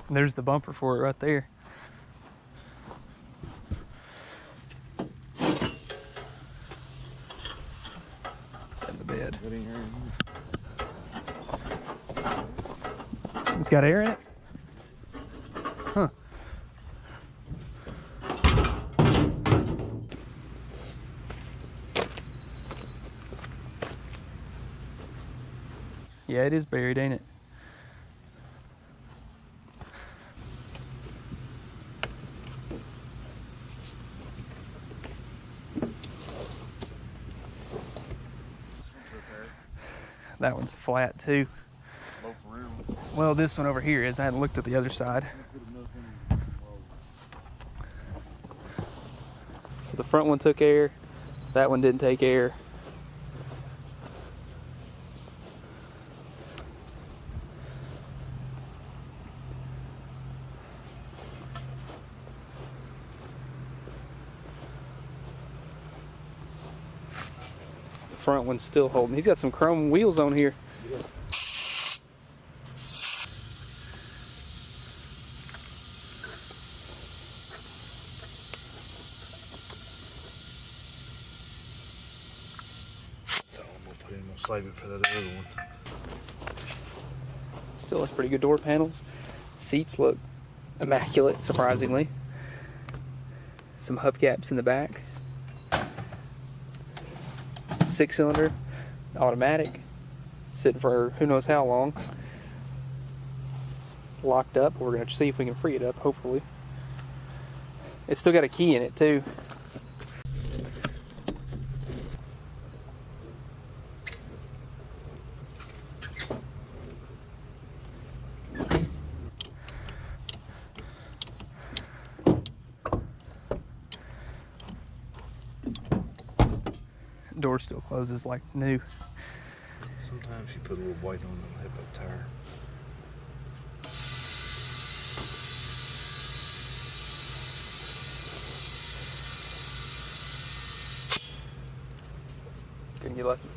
And there's the bumper for it right there. In the bed. It's got air in it? Huh. Yeah, it is buried, ain't it? That one's flat too. Well, this one over here is. I hadn't looked at the other side. So the front one took air. That one didn't take air. The front one's still holding. He's got some chrome wheels on here. Yeah. So I'm gonna put in, we'll save it for that other one. Still has pretty good door panels. Seats look immaculate, surprisingly. Some hubcaps in the back. 6-cylinder, automatic, sitting for who knows how long. Locked up. We're gonna see if we can free it up, hopefully. It's still got a key in it too. Door still closes like new. Sometimes you put a little weight on the headlight tire. Couldn't get lucky.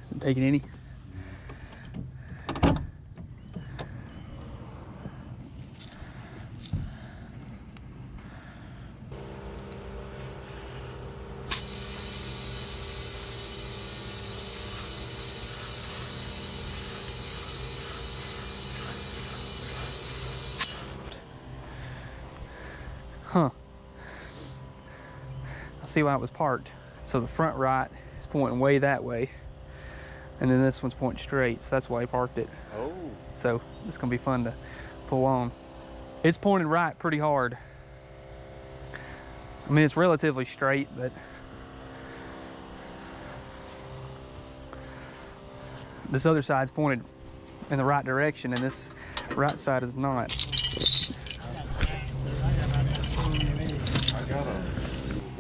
Isn't taking any. Huh. I see why it was parked. So the front right is pointing way that way. And then this one's pointing straight, so that's why he parked it. Oh. So it's gonna be fun to pull on. It's pointed right pretty hard. I mean, it's relatively straight, but this other side's pointed in the right direction, and this right side is not. I got a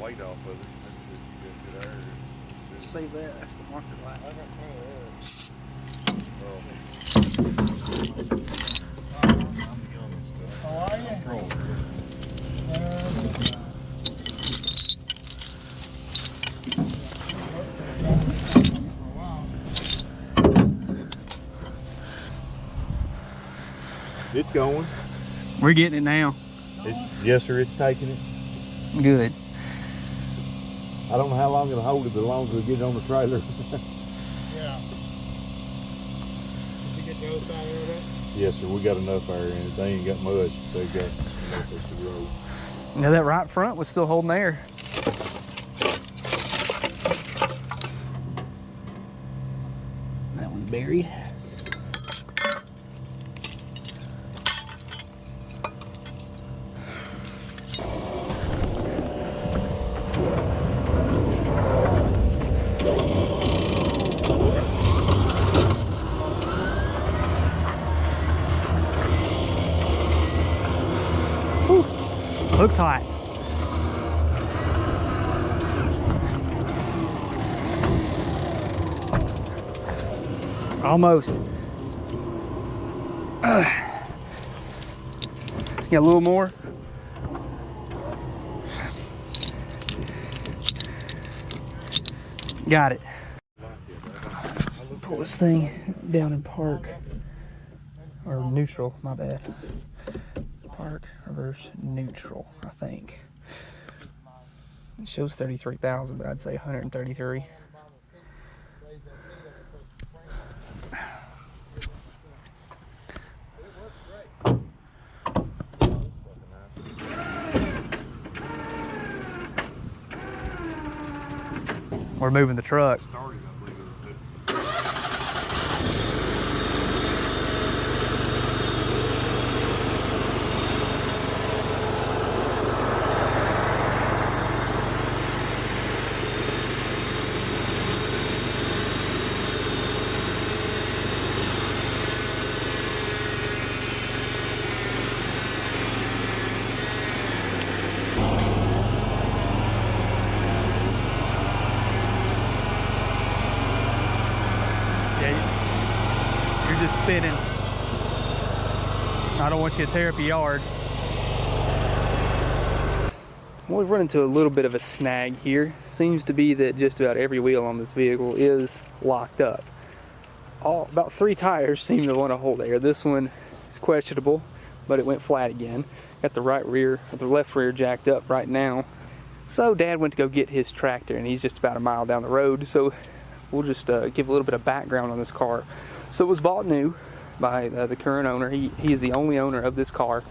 weight off of it. Save that. That's the marker light. How are you? It's going. We're getting it now. Yes, sir. It's taking it. Good. I don't know how long it'll hold it, but as long as we get it on the trailer. Yeah. Did you get the other side of that? Yes, sir. We got enough air in it. They ain't got much. They got enough to roll. Now that right front was still holding air. That one's buried. Whew. Looks hot. Almost. Got a little more? Got it. Pull this thing down in park. Or neutral, my bad. Park, reverse, neutral, I think. It shows 33,000, but I'd say 133. We're moving the truck. You're just spinning. I don't want you to tear up your yard. Well, we've run into a little bit of a snag here. Seems to be that just about every wheel on this vehicle is locked up. About 3 tires seem to want to hold air. This one is questionable, but it went flat again. Got the left rear jacked up right now. So Dad went to go get his tractor, and he's just about a mile down the road. So we'll just give a little bit of background on this car. So it was bought new by the current owner. He's the only owner of this car,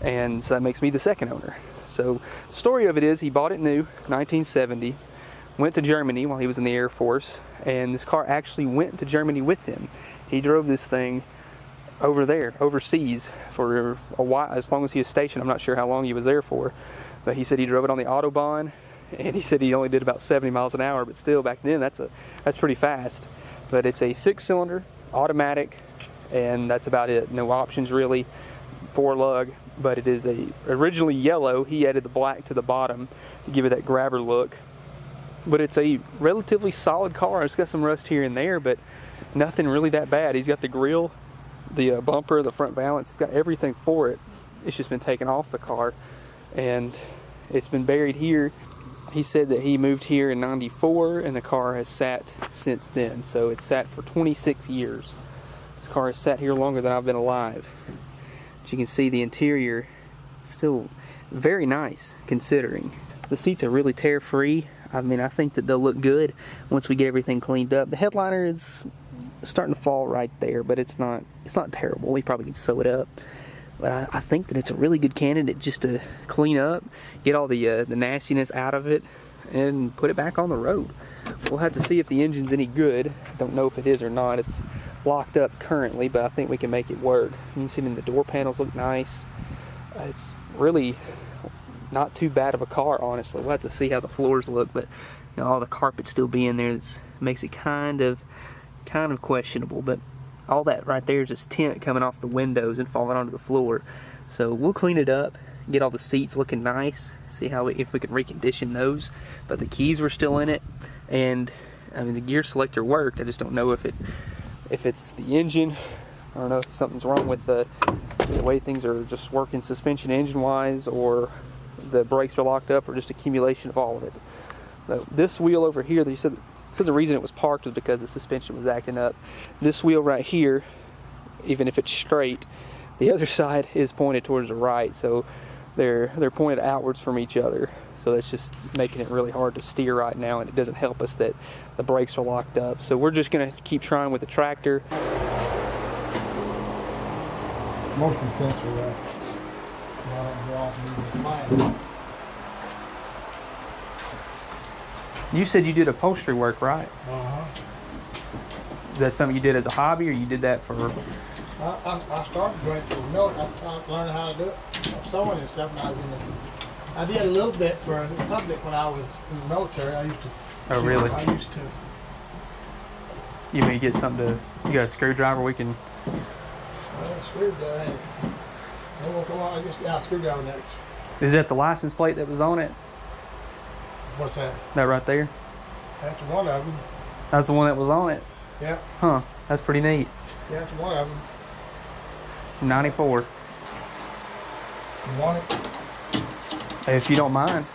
and so that makes me the second owner. So the story of it is he bought it new, 1970, went to Germany while he was in the Air Force, and this car actually went to Germany with him. He drove this thing over there, overseas, for a while, as long as he was stationed. I'm not sure how long he was there for, but he said he drove it on the Autobahn, and he said he only did about 70 miles an hour, but still back then that's pretty fast. But it's a 6-cylinder, automatic, and that's about it. No options really, 4-lug, but it is originally yellow. He added the black to the bottom to give it that grabber look. But it's a relatively solid car. It's got some rust here and there, but nothing really that bad. He's got the grille, the bumper, the front valance. He's got everything for it. It's just been taken off the car, and it's been buried here. He said that he moved here in '94, and the car has sat since then. So it's sat for 26 years. This car has sat here longer than I've been alive. But you can see the interior still very nice, considering. The seats are really tear-free. I mean, I think that they'll look good once we get everything cleaned up. The headliner is starting to fall right there, but it's not terrible. We probably can sew it up. But I think that it's a really good candidate just to clean up, get all the nastiness out of it, and put it back on the road. We'll have to see if the engine's any good. Don't know if it is or not. It's locked up currently, but I think we can make it work. You can see the door panels look nice. It's really not too bad of a car, honestly. We'll have to see how the floors look, but you know, all the carpet still being there makes it kind of questionable. But all that right there is just tint coming off the windows and falling onto the floor. So we'll clean it up, get all the seats looking nice, see if we can recondition those. But the keys were still in it, and I mean the gear selector worked. I just don't know if it's the engine. I don't know if something's wrong with the way things are just working suspension engine wise, or the brakes are locked up, or just accumulation of all of it. But this wheel over here, they said the reason it was parked was because the suspension was acting up. This wheel right here, even if it's straight, the other side is pointed towards the right, so they're pointed outwards from each other. So that's just making it really hard to steer right now, and it doesn't help us that the brakes are locked up. So we're just gonna keep trying with the tractor. Motion sensor, You said you did upholstery work, right? Is that something you did as a hobby, or you did that for? I started going to the military. I learned how to do it. Sewing and stuff. When I did a little bit for the public when I was in the military. I used to. Oh, really? I used to. You may get something to. You got a screwdriver we can. Screwdriver. Screwdriver next. Is that the license plate that was on it? What's that? That right there? That's one of them. That's the one that was on it? Yeah. Huh. That's pretty neat. Yeah, that's one of them. From '94. You want it? If you don't mind.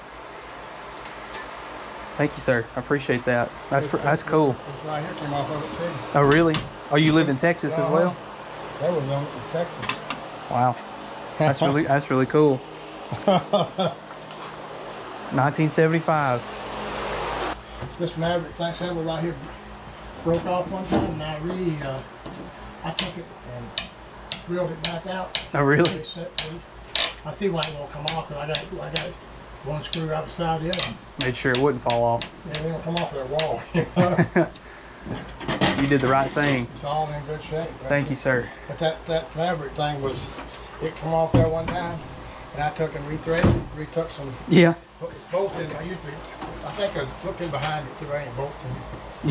Thank you, sir. I appreciate that. That's cool. It's right here, came off of it too. Oh, really? Oh, you lived in Texas as well? That was on in Texas. Wow. That's really cool. 1975. This Maverick thing right here broke off one time, and I took it and reeled it back out. Oh, really? It set loose. I see why it won't come off, because I got one screw right beside the other. Made sure it wouldn't fall off. Yeah, they don't come off their wall. You did the right thing. It's all in good shape. Thank you, sir. But that Maverick thing it come off there one time, and I took and retook some Yeah. bolts in. I think I was looking behind it, see if there ain't bolts in it.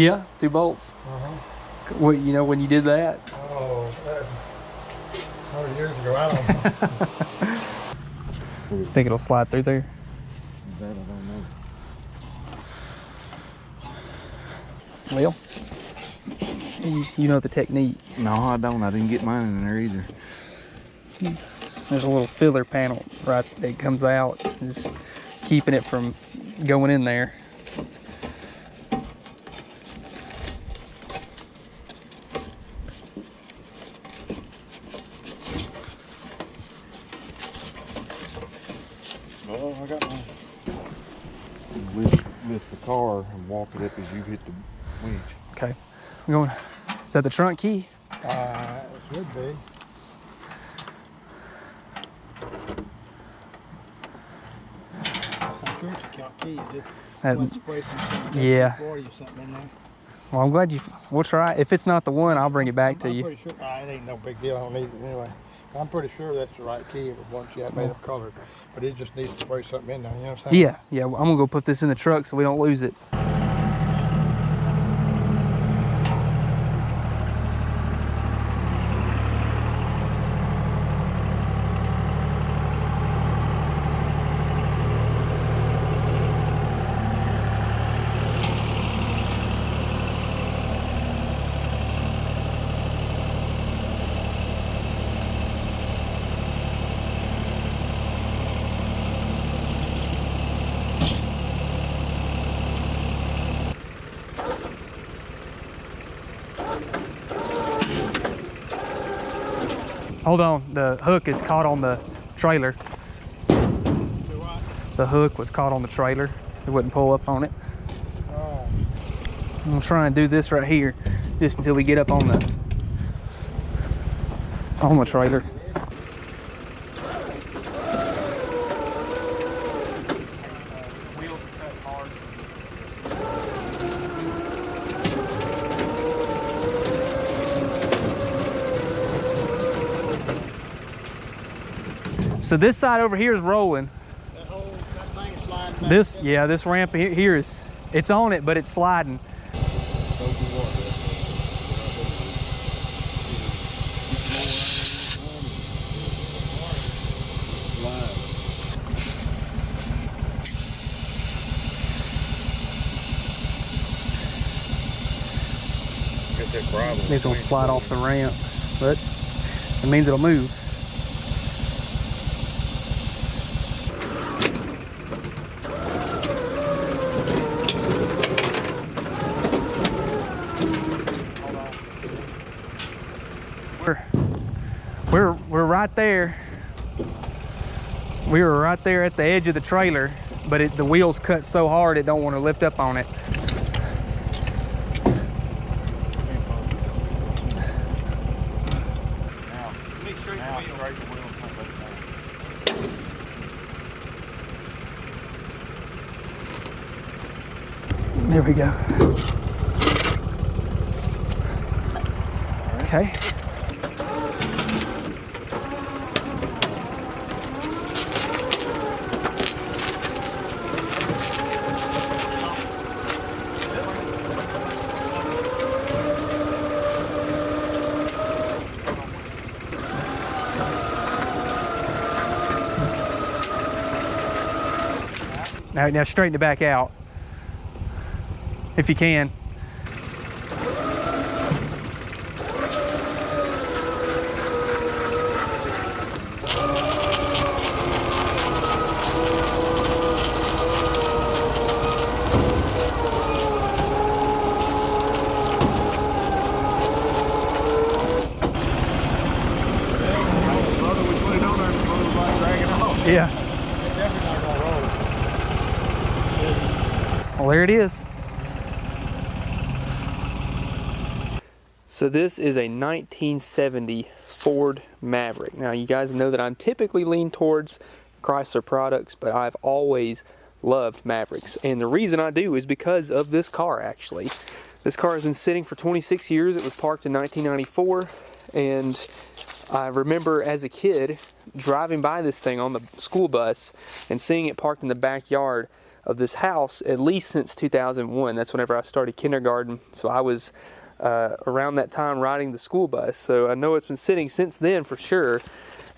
Yeah, 2 bolts. Well, you know when you did that? Oh, 100 years ago, I don't know. Think it'll slide through there? That I don't know. Well, you know the technique. No, I don't. I didn't get mine in there either. There's a little filler panel right that comes out, just keeping it from going in there. Oh, I got one. Lift the car and walk it up as you hit the winch. Okay. I'm going. Is that the trunk key? It should be. I'm sure it's a count key. Yeah. For you something in there. Well, I'm glad we'll try. If it's not the one, I'll bring it back to you. I'm pretty sure. It ain't no big deal. I don't need it anyway. I'm pretty sure that's the right key. It was once you had made up colored, but it just needs to spray something in there. You know what I'm saying? Yeah. I'm gonna go put this in the truck so we don't lose it. Hold on, the hook is caught on the trailer. The hook was caught on the trailer. It wouldn't pull up on it. Oh. I'm gonna try and do this right here, just until we get up on the trailer. So this side over here is rolling. That thing is sliding back. This ramp here is, it's on it, but it's sliding. It's gonna slide off the ramp, but it means it'll move. We're right there. We were right there at the edge of the trailer, but the wheels cut so hard it don't want to lift up on it. There we go. Okay. Now straighten it back out, if you can. Yeah. It's definitely not gonna roll. Well, there it is. So this is a 1970 Ford Maverick. Now you guys know that I'm typically lean towards Chrysler products, but I've always loved Mavericks. And the reason I do is because of this car, actually. This car has been sitting for 26 years. It was parked in 1994, and I remember as a kid driving by this thing on the school bus and seeing it parked in the backyard of this house at least since 2001. That's whenever I started kindergarten. So I was around that time riding the school bus. So I know it's been sitting since then for sure.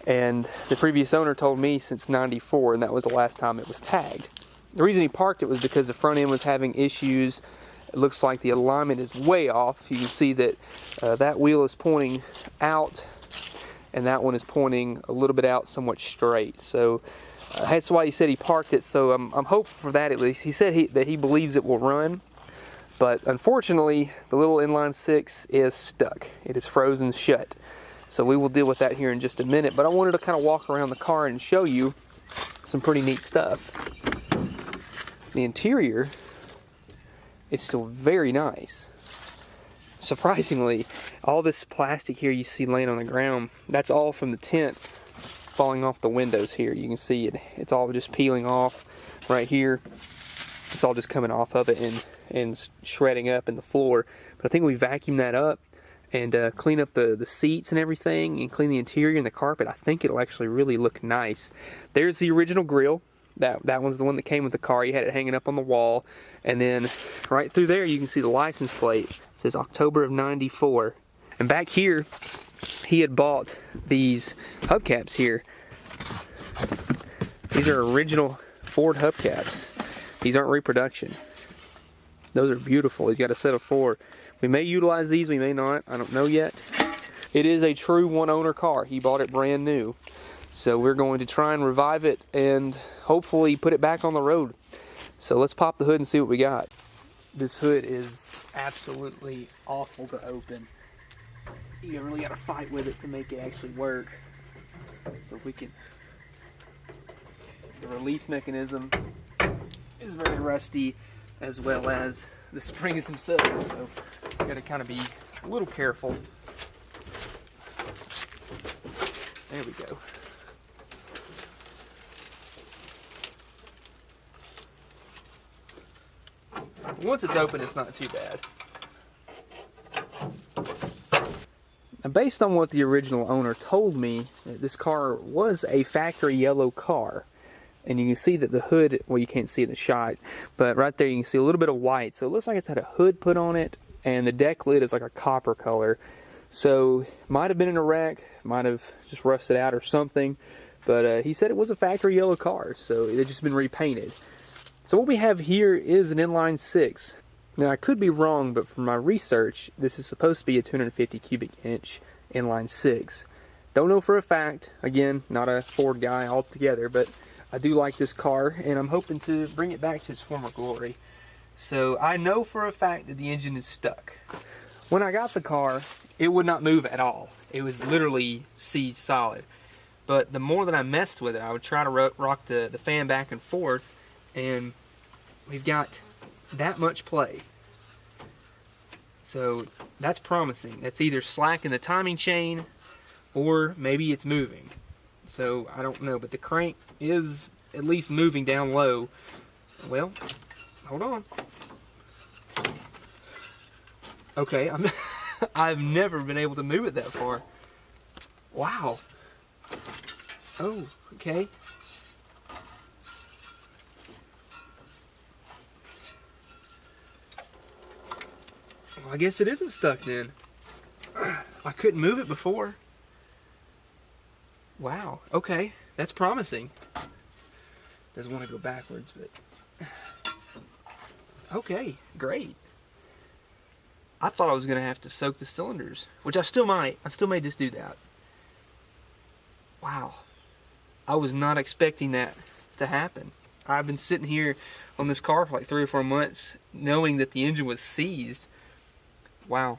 And the previous owner told me since '94, and that was the last time it was tagged. The reason he parked it was because the front end was having issues. It looks like the alignment is way off. You can see that that wheel is pointing out and that one is pointing a little bit out somewhat straight. So that's why he said he parked it. So I'm hopeful for that at least. He said that he believes it will run, but unfortunately the little inline six is stuck. It is frozen shut. So we will deal with that here in just a minute, but I wanted to kind of walk around the car and show you some pretty neat stuff. The interior is still very nice. Surprisingly, all this plastic here you see laying on the ground, that's all from the tint falling off the windows here. You can see it's all just peeling off right here. It's all just coming off of it and shredding up in the floor. But I think we vacuumed that up and clean up the seats and everything and clean the interior and the carpet. I think it'll actually really look nice. There's the original grill. That one's the one that came with the car. You had it hanging up on the wall. And then right through there you can see the license plate. It says October of '94. And back here he had bought these hubcaps here. These are original Ford hubcaps. These aren't reproduction. Those are beautiful. He's got a set of 4. We may utilize these, we may not. I don't know yet. It is a true one-owner car. He bought it brand new. So we're going to try and revive it and hopefully put it back on the road. So let's pop the hood and see what we got. This hood is absolutely awful to open. You really got to fight with it to make it actually work. So if we can... The release mechanism is very rusty, as well as the springs themselves, so you gotta kind of be a little careful. There we go. Once it's open, it's not too bad. Now, based on what the original owner told me, this car was a factory yellow car. And you can see that the hood, well, you can't see in the shot, but right there you can see a little bit of white. So it looks like it's had a hood put on it, and the deck lid is like a copper color. So might have been in a wreck, might have just rusted out or something. But he said it was a factory yellow car, so it had just been repainted. So what we have here is an inline 6. Now I could be wrong, but from my research, this is supposed to be a 250 cubic inch inline 6. Don't know for a fact. Again, not a Ford guy altogether, but I do like this car, and I'm hoping to bring it back to its former glory. So I know for a fact that the engine is stuck. When I got the car, it would not move at all. It was literally seized solid. But the more that I messed with it, I would try to rock the fan back and forth, and we've got that much play. So that's promising. That's either slack in the timing chain, or maybe it's moving. So I don't know, but the crank is at least moving down low. Well, hold on. Okay, I've never been able to move it that far. Wow. Oh, okay. Well, I guess it isn't stuck then. I couldn't move it before. Wow, okay, that's promising. Doesn't want to go backwards, but... Okay, great. I thought I was going to have to soak the cylinders, which I still might. I still may just do that. Wow. I was not expecting that to happen. I've been sitting here on this car for like 3 or 4 months knowing that the engine was seized. Wow.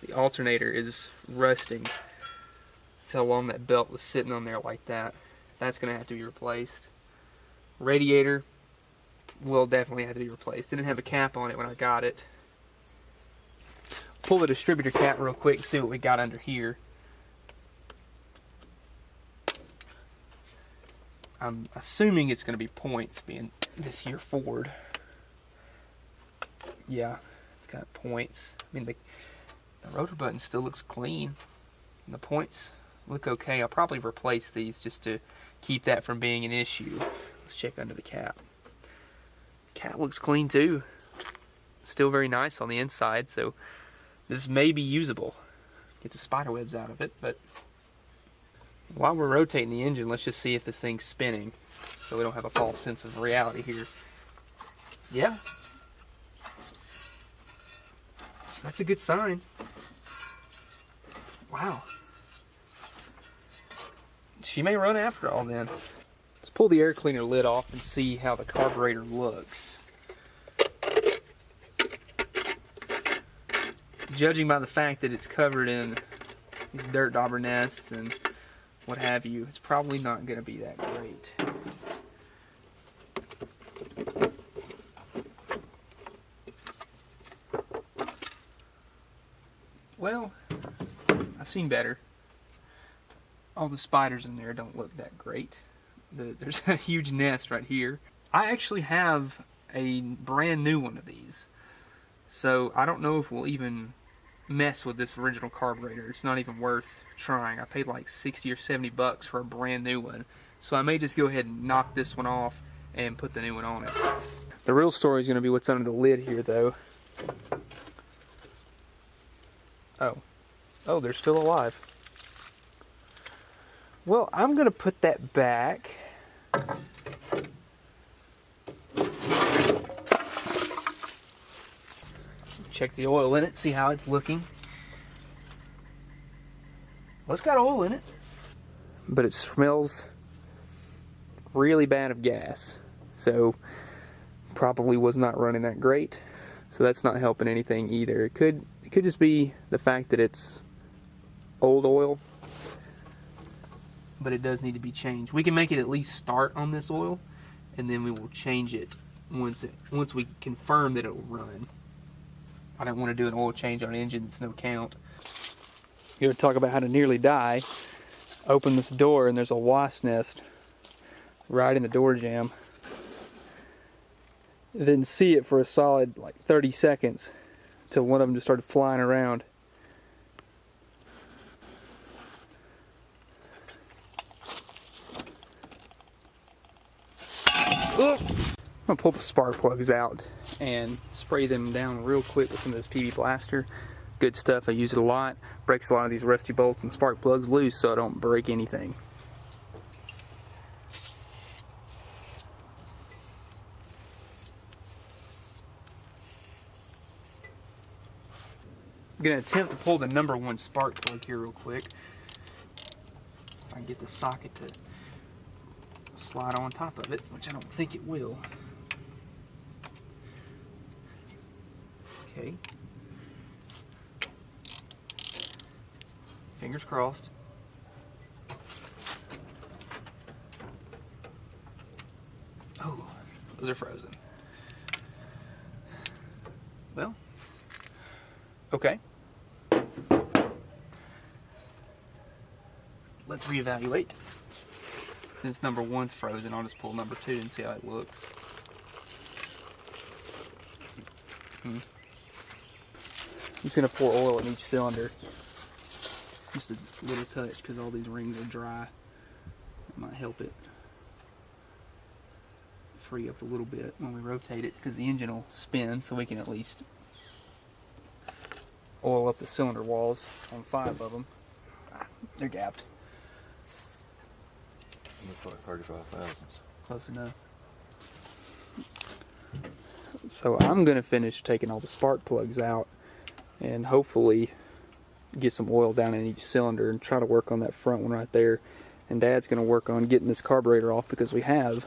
The alternator is rusting. That's how long that belt was sitting on there like that. That's going to have to be replaced. Radiator will definitely have to be replaced. Didn't have a cap on it when I got it. Pull the distributor cap real quick and see what we got under here. I'm assuming it's going to be points, being this here Ford. Yeah, it's got points. I mean, the rotor button still looks clean. And the points look okay. I'll probably replace these just to keep that from being an issue. Let's check under the cap. Cap looks clean too. Still very nice on the inside, so this may be usable. Get the spider webs out of it, but while we're rotating the engine, let's just see if this thing's spinning so we don't have a false sense of reality here. Yeah. So that's a good sign. Wow. She may run after all then. Let's pull the air cleaner lid off and see how the carburetor looks. Judging by the fact that it's covered in these dirt dauber nests and what have you, it's probably not going to be that great. Well, I've seen better. All the spiders in there don't look that great. There's a huge nest right here. I actually have a brand new one of these, so I don't know if we'll even mess with this original carburetor. It's not even worth trying. I paid like 60 or 70 bucks for a brand new one, so I may just go ahead and knock this one off and put the new one on it. The real story is going to be what's under the lid here, though. Oh, they're still alive. Well, I'm going to put that back. Check the oil in it, see how it's looking. Well, it's got oil in it, but it smells really bad of gas, so probably was not running that great. So that's not helping anything either. It could just be the fact that it's old oil, but it does need to be changed. We can make it at least start on this oil, and then we will change it once we confirm that it will run. I don't want to do an oil change on an engine that's no count. You ever talk about how to nearly die? Open this door and there's a wasp nest right in the door jamb. I didn't see it for a solid like 30 seconds until one of them just started flying around. I'm gonna pull the spark plugs out and spray them down real quick with some of this PB Blaster. Good stuff, I use it a lot. Breaks a lot of these rusty bolts and spark plugs loose so I don't break anything. I'm gonna attempt to pull the number 1 spark plug here real quick. If I can get the socket to slide on top of it, which I don't think it will. Okay. Fingers crossed. Oh, those are frozen. Well, okay. Let's reevaluate. Since number 1's frozen, I'll just pull number 2 and see how it looks. I'm just going to pour oil in each cylinder. Just a little touch because all these rings are dry. It might help it free up a little bit when we rotate it because the engine will spin, so we can at least oil up the cylinder walls on 5 of them. They're gapped. Looks like 35,000. Close enough. So I'm going to finish taking all the spark plugs out and hopefully get some oil down in each cylinder and try to work on that front one right there. And Dad's going to work on getting this carburetor off because we have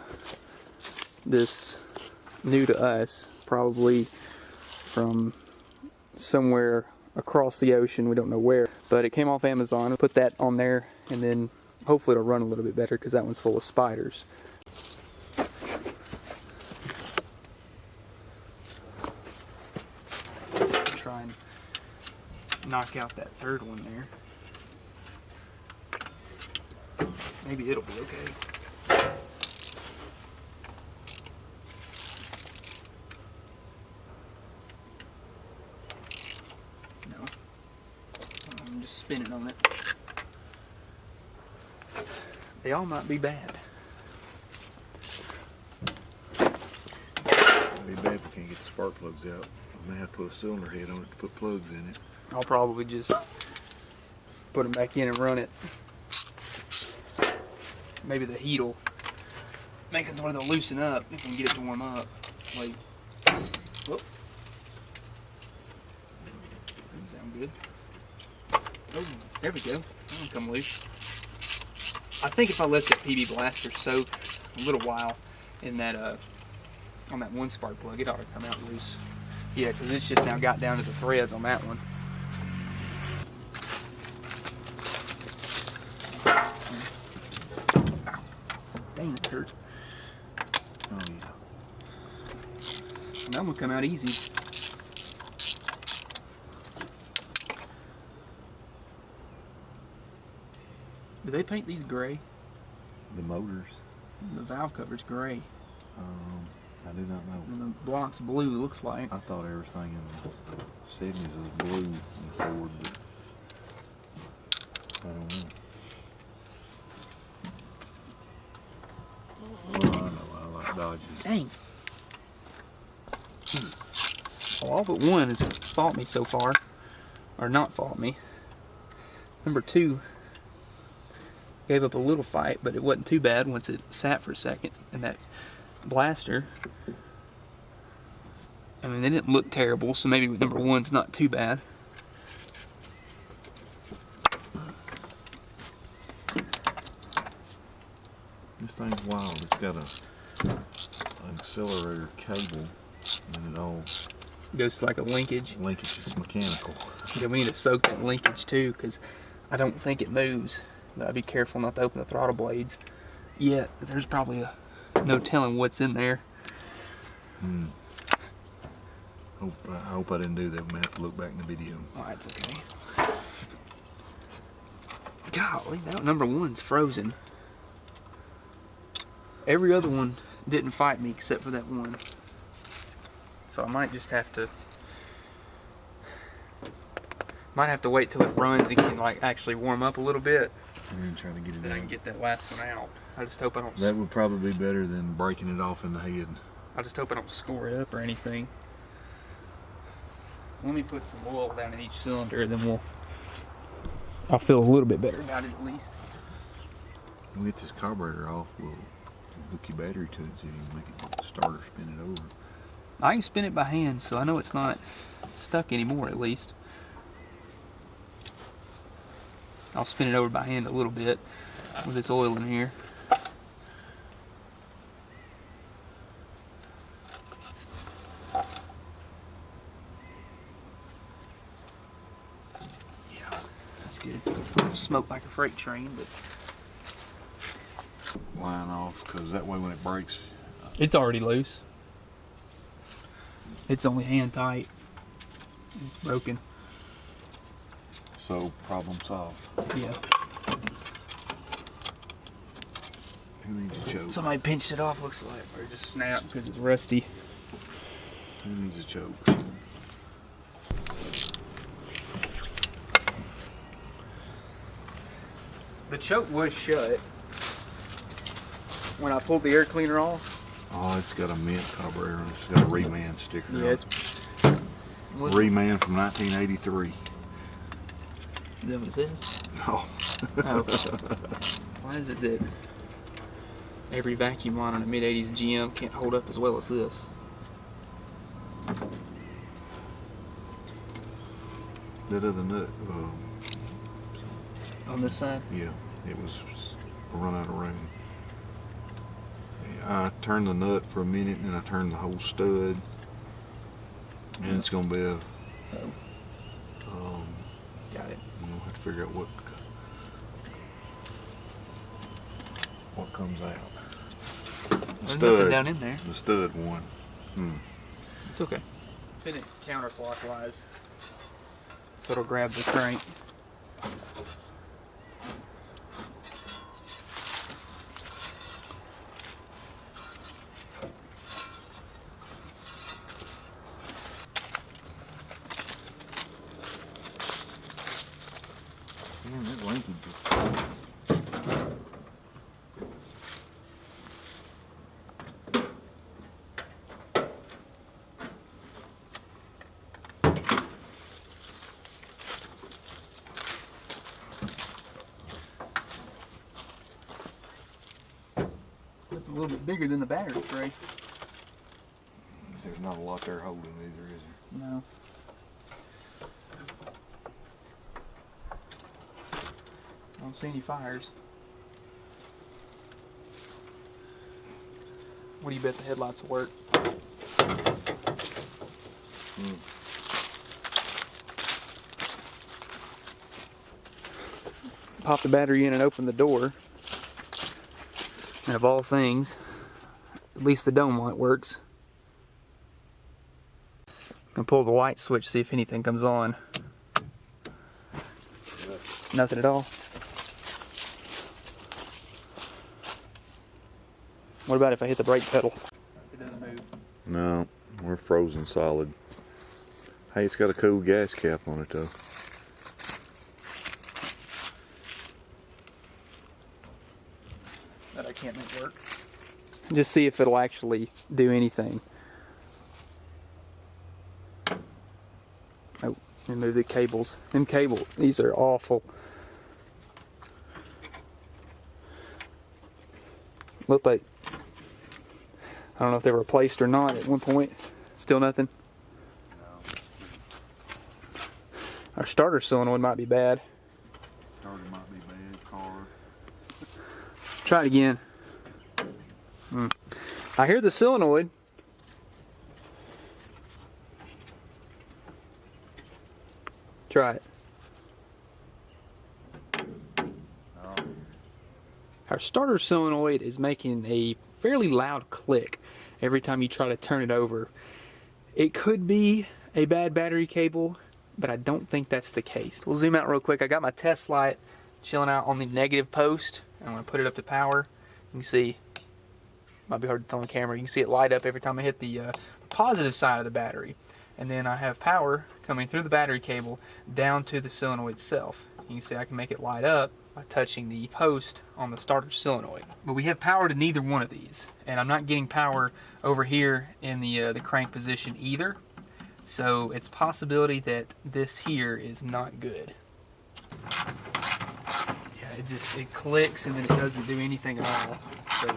this new to us, probably from somewhere across the ocean, we don't know where, but it came off Amazon. Put that on there and then hopefully it'll run a little bit better because that one's full of spiders. Try and knock out that third one there. Maybe it'll be okay. No. I'm just spinning on it. They all might be bad. It'd be bad if we can't get the spark plugs out. I may have to put a cylinder head on it to put plugs in it. I'll probably just put them back in and run it. Maybe the heat will make it where they'll loosen up if we can get it to warm up. Wait. Whoop. Doesn't sound good. Oh, there we go. That'll come loose. I think if I let the PB blaster soak a little while in that on that one spark plug, it ought to come out loose. Yeah, because it's just now got down to the threads on that one. Dang, it hurt. Oh yeah. That one come out easy. Do they paint these gray? The motors. The valve cover's gray. I do not know. And the block's blue, looks like. I thought everything in the 70s was blue in Ford, but I don't know. Well, I know I like Dodges. Dang. Well, all but one has fought me so far. Or not fought me. Number 2 gave up a little fight, but it wasn't too bad once it sat for a second. And that blaster, I mean, they didn't look terrible, so maybe number 1's not too bad. This thing's wild. It's got an accelerator cable, and it all Goes to like a linkage. linkage is mechanical. Yeah, we need to soak that linkage too, because I don't think it moves. But I'd be careful not to open the throttle blades yet. There's probably no telling what's in there. I hope I didn't do that. We may have to look back in the video. Oh, that's okay. Golly, that number 1's frozen. Every other one didn't fight me except for that one. So I might just have to wait till it runs and can like actually warm up a little bit. And then try to get it Then I out. can get that last one out. I just hope I don't. That would probably be better than breaking it off in the head. I just hope I don't score it up or anything. Let me put some oil down in each cylinder, then I'll feel a little bit better about it at least. We'll get this carburetor off. We'll hook your battery to it so you can make it start or spin it over. I can spin it by hand, so I know it's not stuck anymore at least. I'll spin it over by hand a little bit with its oil in here. Yeah, that's good. Smoke like a freight train, but Line off, because that way when it breaks, it's already loose. It's only hand tight. It's broken. so problem solved. Yeah. Who needs a choke? Somebody pinched it off, looks like, or just snapped because it's rusty. Who needs a choke? The choke was shut when I pulled the air cleaner off. Oh, it's got a mint carburetor. It's got a Reman sticker on Yeah, it. it's. Reman from 1983. Is that what it says? Oh. Oh. Why is it that every vacuum line on a mid-80s GM can't hold up as well as this? That other nut, On this side? yeah, it was run out of room. I turned the nut for a minute, and then I turned the whole stud, and it's gonna be a. Got it. I'm gonna have to figure out what. what comes out. There's nothing down in there. The stud one. It's okay. Spin it counterclockwise so it'll grab the crank. Man, that linkage is... It's a little bit bigger than the battery tray. There's not a lot there holding either, is there? No. I don't see any fires. What do you bet the headlights will work? Pop the battery in and open the door. And of all things, at least the dome light works. I'm gonna pull the light switch, see if anything comes on. Nothing at all. What about if I hit the brake pedal? It doesn't move. No, we're frozen solid. Hey, it's got a cool gas cap on it though. That I can't make work. Just see if it'll actually do anything. Oh, let me move the cables. These are awful. Look like, I don't know if they were replaced or not at one point. Still nothing. Our starter solenoid might be bad. Starter might be bad, car. Try it again. I hear the solenoid. Try it. Our starter solenoid is making a fairly loud click every time you try to turn it over. It could be a bad battery cable, but I don't think that's the case. We'll zoom out real quick. I got my test light chilling out on the negative post. I'm going to put it up to power. You can see, might be hard to tell on camera, you can see it light up every time I hit the positive side of the battery. And then I have power coming through the battery cable down to the solenoid itself. You can see I can make it light up by touching the post on the starter solenoid. But we have power to neither one of these, and I'm not getting power over here in the crank position either. So it's a possibility that this here is not good. Yeah, it clicks and then it doesn't do anything at all. So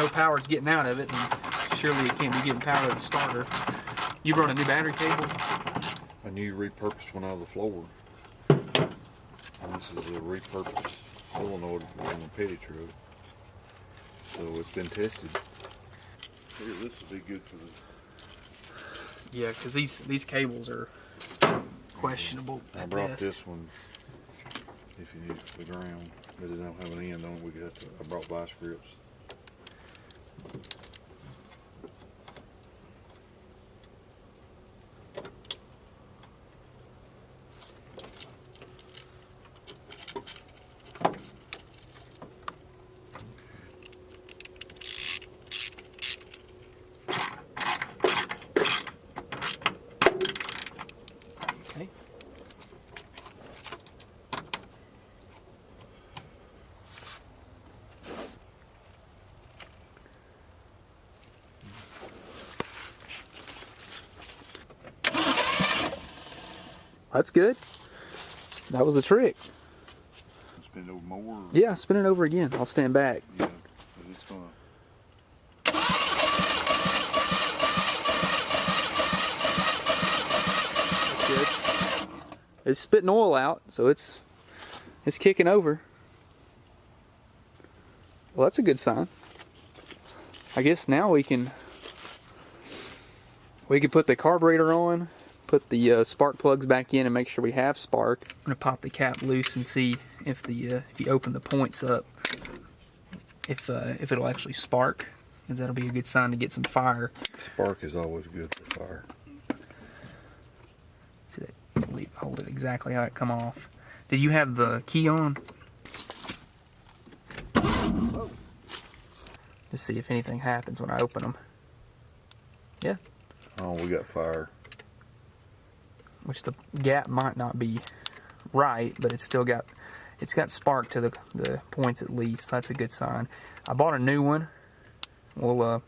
no power's getting out of it, and surely it can't be getting power to the starter. You brought a new battery cable? A new repurposed one out of the floor. And this is a repurposed solenoid on the petty truck. So it's been tested. Here, this will be good for the... Yeah, because these cables are questionable I at brought best. this one if you need it for the ground, but it don't have an end on it. I brought vice grips. Okay. That's good. That was a trick. Spin it over more? Or? Yeah, spin it over again. I'll stand back. Yeah, 'cause it's gonna... That's good. It's spitting oil out, so it's kicking over. Well, that's a good sign. I guess now we can put the carburetor on, put the spark plugs back in, and make sure we have spark. I'm gonna pop the cap loose and see if you open the points up, if it'll actually spark, because that'll be a good sign to get some fire. Spark is always good for fire. See that? Hold it exactly how it come off. Do you have the key on? Whoa. Just see if anything happens when I open them. Yeah. Oh, we got fire. Which the gap might not be right, but it's got spark to the points at least. That's a good sign. I bought a new one. Well,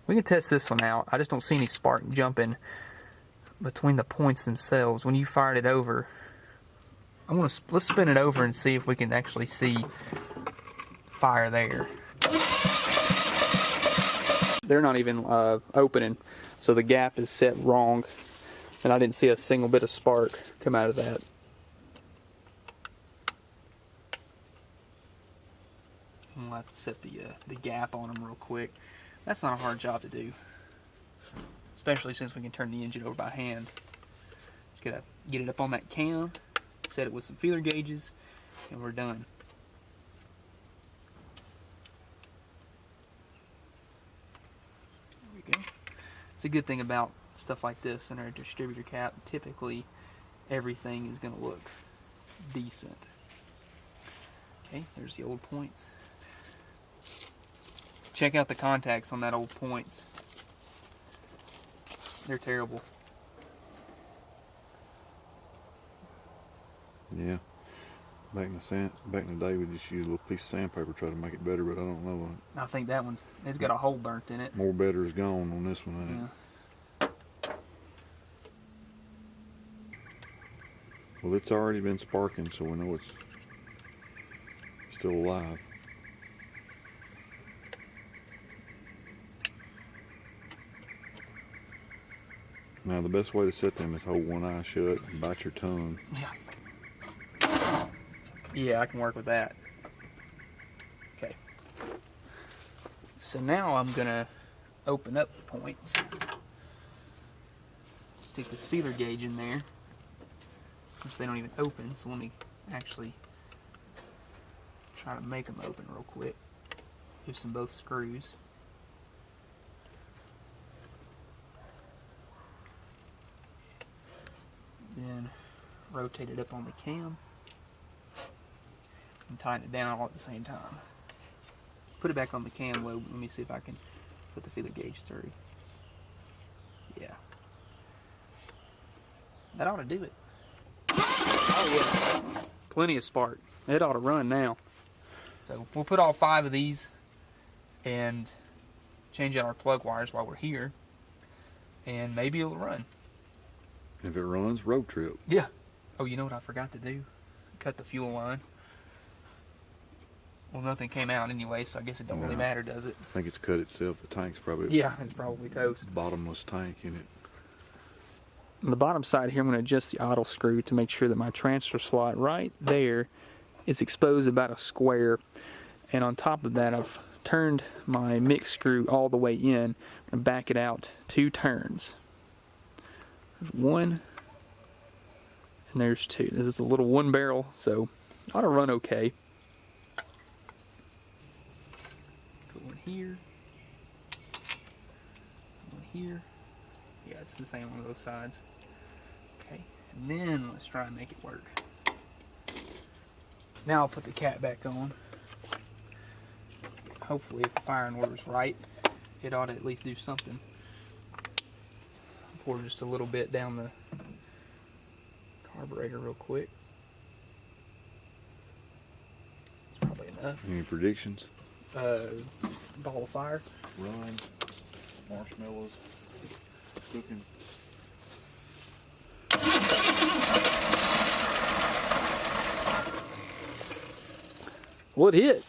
we can test this one out. I just don't see any spark jumping between the points themselves. When you fired it over, let's spin it over and see if we can actually see fire there. They're not even opening, so the gap is set wrong, and I didn't see a single bit of spark come out of that. We'll have to set the gap on them real quick. That's not a hard job to do, especially since we can turn the engine over by hand. Just gotta get it up on that cam, set it with some feeler gauges, and we're done. There we go. It's a good thing about stuff like this in our distributor cap. Typically, everything is going to look decent. Okay, there's the old points. Check out the contacts on that old points. They're terrible. Yeah. Back in the day, we just used a little piece of sandpaper to try to make it better, but I don't know. I think that it's got a hole burnt in it. More better is gone on this one, ain't it? Well, it's already been sparking, so we know it's still alive. Now, the best way to set them is hold one eye shut and bite your tongue. Yeah. Yeah, I can work with that. Okay. So now I'm gonna open up the points. Stick this feeler gauge in there, which they don't even open, so let me actually try to make them open real quick. Loosen both screws. Then rotate it up on the cam and tighten it down all at the same time. Put it back on the cam lobe. Let me see if I can put the feeler gauge through. Yeah. That ought to do it. Oh yeah. Plenty of spark. It ought to run now. So we'll put all 5 of these and change out our plug wires while we're here, and maybe it'll run. If it runs, road trip. Yeah. Oh, you know what I forgot to do? Cut the fuel line. Well, nothing came out anyway, so I guess it don't really matter, does it? I think it's cut itself. The tank's probably Yeah, it's probably toast. bottomless tank in it. On the bottom side here, I'm going to adjust the idle screw to make sure that my transfer slot right there is exposed about a square. And on top of that, I've turned my mix screw all the way in and back it out 2 turns. There's 1 and there's 2. This is a little 1 barrel, so it ought to run okay. Put 1 here. 1 here. Yeah, it's the same on both sides. Okay, and then let's try and make it work. Now I'll put the cap back on. Hopefully, if the firing order's right, it ought to at least do something. Pour just a little bit down the carburetor real quick. It's probably enough. Any predictions? Ball of fire. Run. Marshmallows. Cooking. Well, it hit.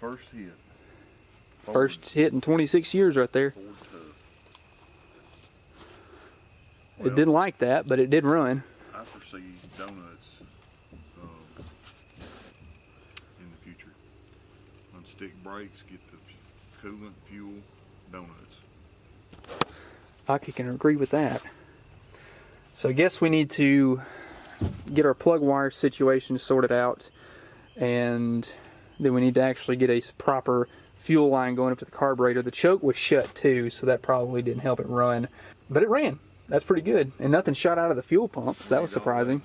First hit. First hit in 26 years right there. Well, it didn't like that, but it did run. I foresee donuts in the future. Unstick brakes, get the coolant, fuel, donuts. I can agree with that. So I guess we need to get our plug wire situation sorted out and then we need to actually get a proper fuel line going up to the carburetor. The choke was shut too, so that probably didn't help it run. But it ran. That's pretty good. And nothing shot out of the fuel pump, so that was surprising.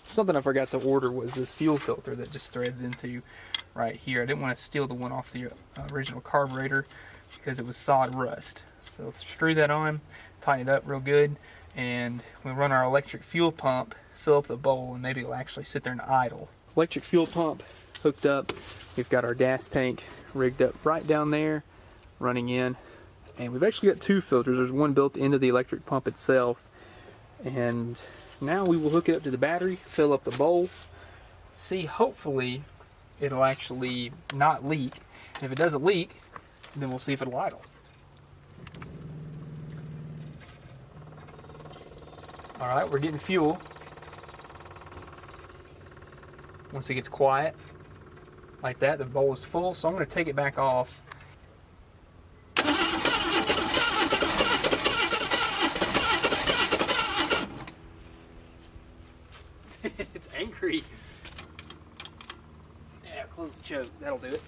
Something I forgot to order was this fuel filter that just threads into right here. I didn't want to steal the one off the original carburetor because it was solid rust. So let's screw that on, tighten it up real good, and we'll run our electric fuel pump, fill up the bowl, and maybe it'll actually sit there and idle. Electric fuel pump hooked up. We've got our gas tank rigged up right down there, running in. And we've actually got two filters. There's one built into the electric pump itself. And now we will hook it up to the battery, fill up the bowl, see, hopefully it'll actually not leak. And if it doesn't leak, then we'll see if it'll idle. Alright, we're getting fuel. Once it gets quiet, like that, the bowl is full, so I'm going to take it back off. It's angry. Yeah, close the choke. That'll do it.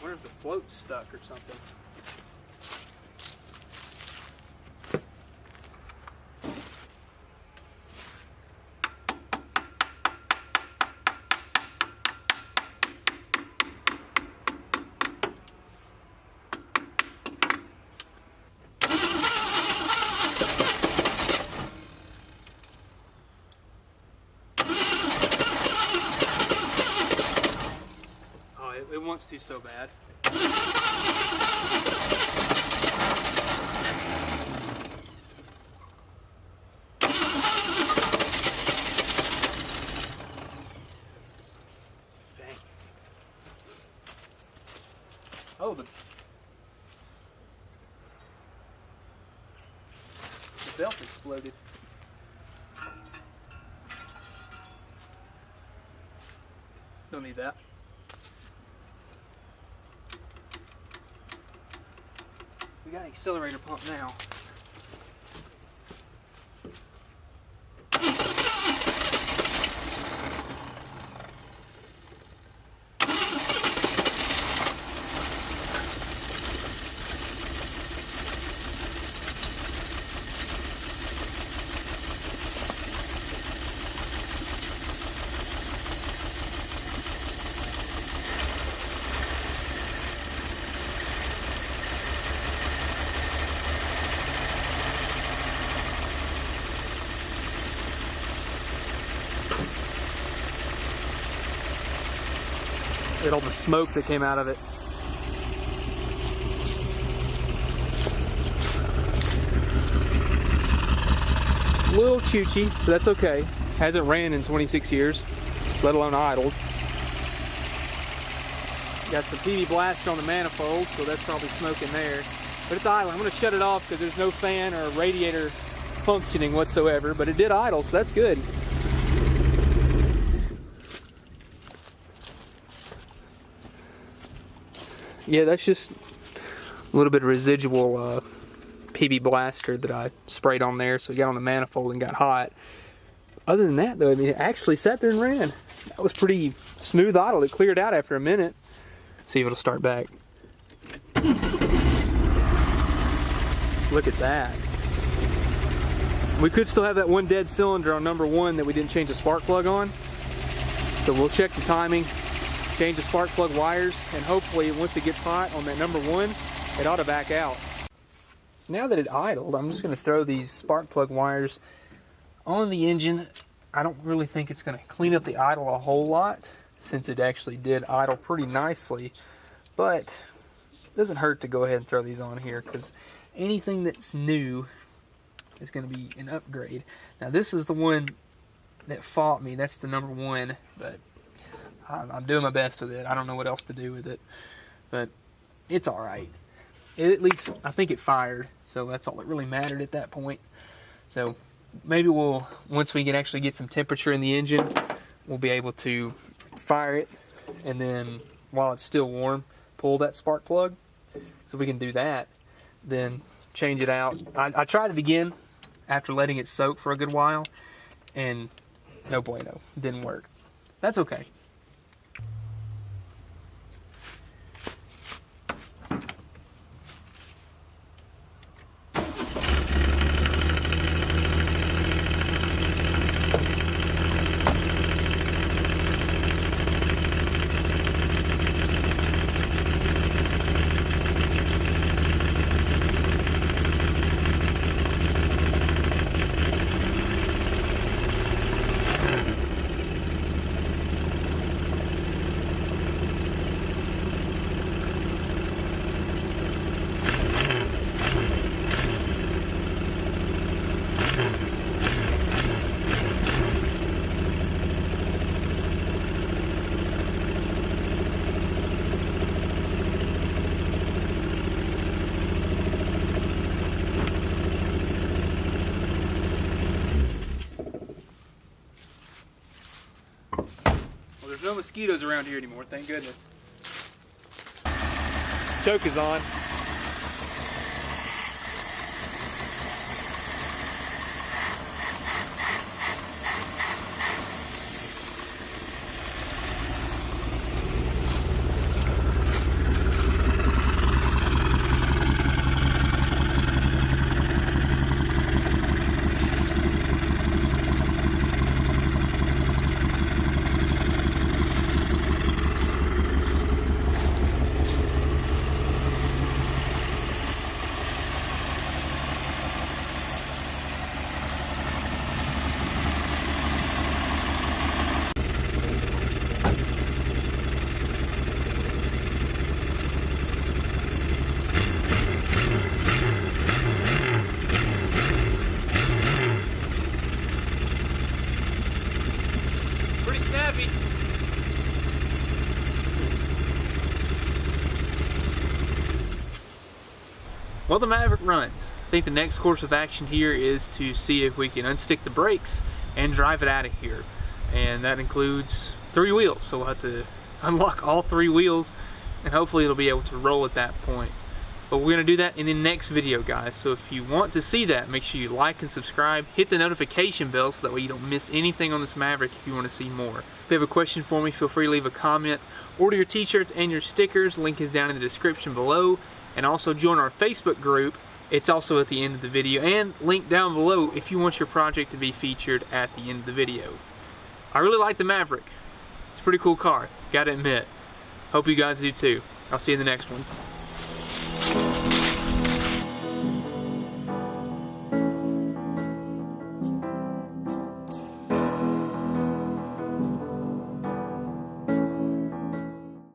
Where's the float stuck or something? It wants to so bad. Dang. Oh, the belt exploded. Don't need that. We got an accelerator pump now. At all the smoke that came out of it. A little choochie, but that's okay. Hasn't ran in 26 years, let alone idled. Got some PV blast on the manifold, so that's probably smoke in there. But it's idling. I'm going to shut it off because there's no fan or radiator functioning whatsoever, but it did idle, so that's good. Yeah, that's just a little bit of residual PB blaster that I sprayed on there, so it got on the manifold and got hot. Other than that, though, I mean, it actually sat there and ran. That was pretty smooth idle. It cleared out after a minute. See if it'll start back. Look at that. We could still have that one dead cylinder on number one that we didn't change the spark plug on. So we'll check the timing, change the spark plug wires, and hopefully once it gets hot on that number one, it ought to back out. Now that it idled, I'm just going to throw these spark plug wires on the engine. I don't really think it's going to clean up the idle a whole lot, since it actually did idle pretty nicely, but it doesn't hurt to go ahead and throw these on here, because anything that's new is going to be an upgrade. Now this is the one that fought me. That's the number one, but I'm doing my best with it. I don't know what else to do with it, but it's alright. At least I think it fired, so that's all that really mattered at that point. So maybe we'll, once we can actually get some temperature in the engine, we'll be able to fire it, and then while it's still warm, pull that spark plug. So we can do that, then change it out. I tried it again after letting it soak for a good while, and no bueno, didn't work. That's okay. There's no mosquitoes around here anymore, thank goodness. Choke is on. Well, the Maverick runs. I think the next course of action here is to see if we can unstick the brakes and drive it out of here. And that includes 3 wheels, so we'll have to unlock all 3 wheels and hopefully it'll be able to roll at that point. But we're going to do that in the next video, guys. So if you want to see that, make sure you like and subscribe. Hit the notification bell so that way you don't miss anything on this Maverick if you want to see more. If you have a question for me, feel free to leave a comment. Order your t-shirts and your stickers. Link is down in the description below. And also join our Facebook group. It's also at the end of the video. And link down below if you want your project to be featured at the end of the video. I really like the Maverick. It's a pretty cool car, gotta admit. Hope you guys do too. I'll see you in the next one.